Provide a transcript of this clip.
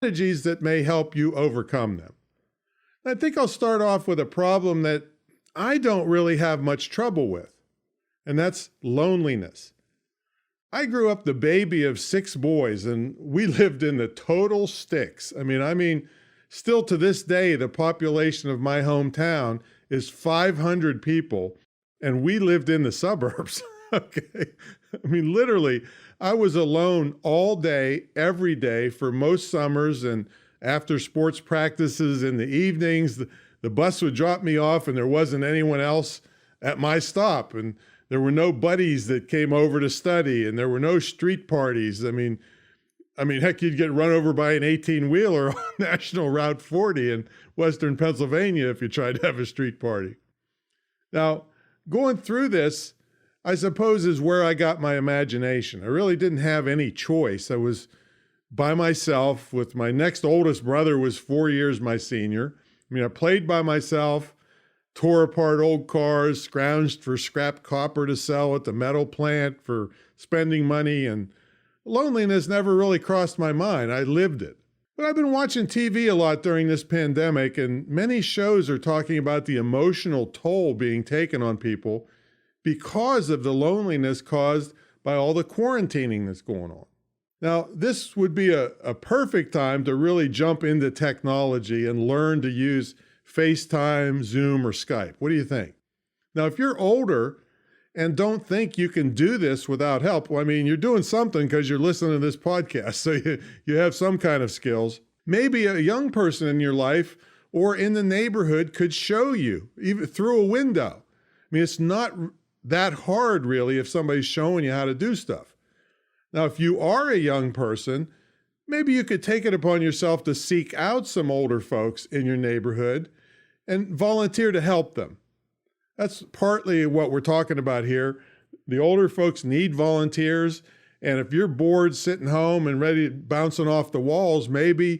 strategies that may help you overcome them. I think I'll start off with a problem that I don't really have much trouble with, and that's loneliness. I grew up the baby of 6 boys, and we lived in the total sticks. Still to this day, the population of my hometown is 500 people, and we lived in the suburbs. Okay. Literally, I was alone all day, every day for most summers, and after sports practices in the evenings, the bus would drop me off and there wasn't anyone else at my stop. And there were no buddies that came over to study, and there were no street parties. Heck, you'd get run over by an 18-wheeler on National Route 40 in Western Pennsylvania if you tried to have a street party. Now, going through this, I suppose, is where I got my imagination. I really didn't have any choice. I was by myself with my next oldest brother was 4 years my senior. I played by myself, tore apart old cars, scrounged for scrap copper to sell at the metal plant for spending money, and loneliness never really crossed my mind. I lived it. But I've been watching TV a lot during this pandemic, and many shows are talking about the emotional toll being taken on people because of the loneliness caused by all the quarantining that's going on. Now, this would be a perfect time to really jump into technology and learn to use FaceTime, Zoom, or Skype. What do you think? Now, if you're older and don't think you can do this without help, you're doing something because you're listening to this podcast, so you have some kind of skills. Maybe a young person in your life or in the neighborhood could show you, even through a window. It's not that hard, really, if somebody's showing you how to do stuff. Now, if you are a young person, maybe you could take it upon yourself to seek out some older folks in your neighborhood and volunteer to help them. That's partly what we're talking about here. The older folks need volunteers, and if you're bored sitting home and ready bouncing off the walls, maybe